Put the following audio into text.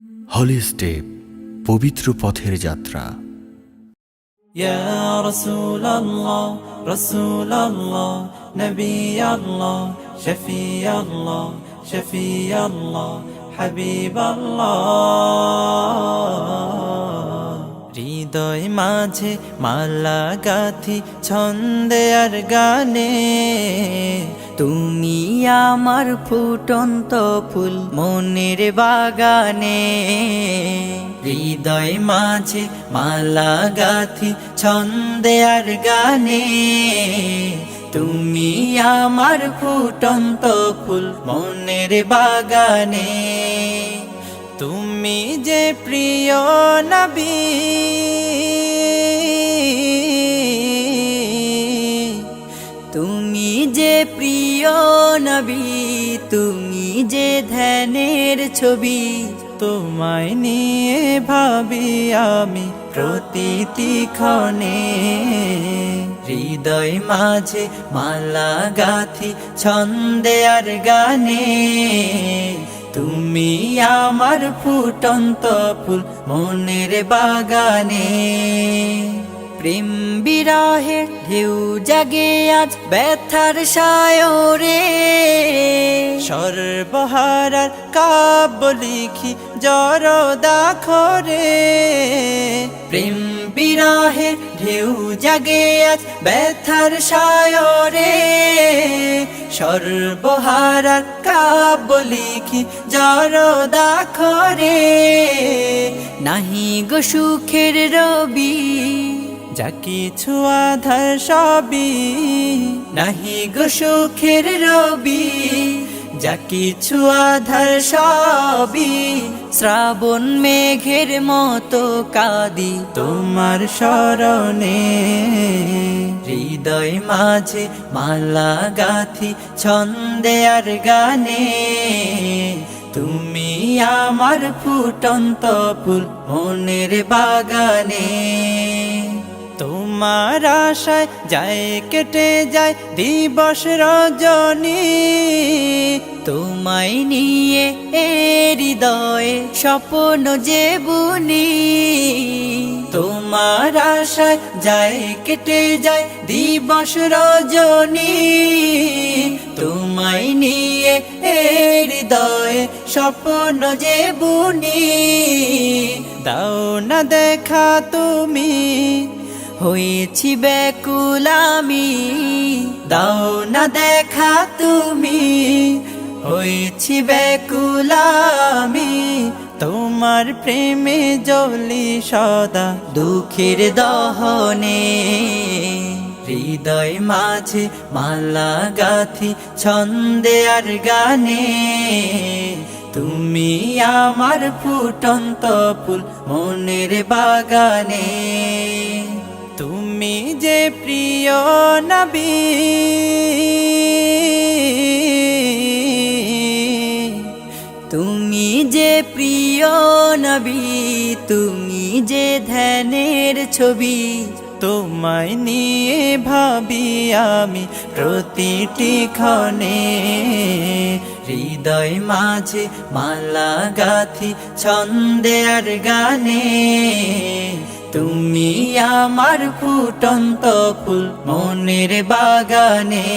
হলি step, পবিত্র পথের যাত্রা। ইয়া রাসূলুল্লাহ রাসূলুল্লাহ নবী আল্লাহ শফি আল্লাহ শফি আল্লাহ হাবিব আল্লাহ। হৃদয় মাঝে মালা গাথি ছন্দে আর গানে, তুমি আমার ফুটন্ত ফুল মনের বাগানে। হৃদয় মাঝে মালা গাথি ছন্দে আর গানে, তুমি আমার ফুটন্ত ফুল মনের বাগানে। তুমি যে প্রিয় নবী, তুমি যে প্রিয় নবী, তুমি যে ধ্যানের ছবি। তোমায় নিয়ে ভাবি আমি প্রতিটি ক্ষণে। হৃদয় মাঝে মালা গাথি ছন্দে আর গানে, তুমি আমার ফুটন্ত ফুল মনের বাগানে। প্রেম বিরহের ঢেউ জাগে আজ ব্যথার সায়রে, সর্বহারার কাব্য লিখি জরদাখরে। প্রেম বিরহের ঢেউ জাগে আজ ব্যথার সায়রে, সর্বহারার কাব্য লিখি জরদাখরে। নাহি গো সুখের রবি, যা কিছু আধার সবই। নাহি গো সুখের রবি, যা কিছু আধার সবই। শ্রাবণ মেঘের মতো কাঁদি তোমার শরণে। হৃদয় মাঝে মালা গাথি ছন্দে আর গানে, তুমি আমার ফুটন্ত ফুল মনের বাগানে। তোমার আশায় যায় কেটে যায় দিবস রজনী, তোমায় নিয়ে হৃদয়ে স্বপ্ন যে বুনি। তোমার আশায় যায় কেটে যায় দিবস রজনী, তোমায় নিয়ে হৃদয়ে স্বপ্ন যে বুনি। দাও না দেখা তুমি, হয়েছি ব্যাকুল আমি। দাও না দেখা তুমি, হয়েছি ব্যাকুল আমি। তোমার প্রেমে জ্বলি সদা দুঃখের দহনে। হৃদয় মাঝে মালা গাথি ছন্দে আর গানে, তুমি আমার ফুটন্ত ফুল মনের বাগানে। তুমি যে প্রিয় নবী, তুমি যে প্রিয় নবী, তুমি যে ধ্যানের ছবি। তোমায় নিয়ে ভাবি আমি প্রতিটি ক্ষণে। হৃদয় মাঝে মালা গাথি ছন্দে আর গানে, তুমি আমার ফুটন্ত ফুল মনের বাগানে।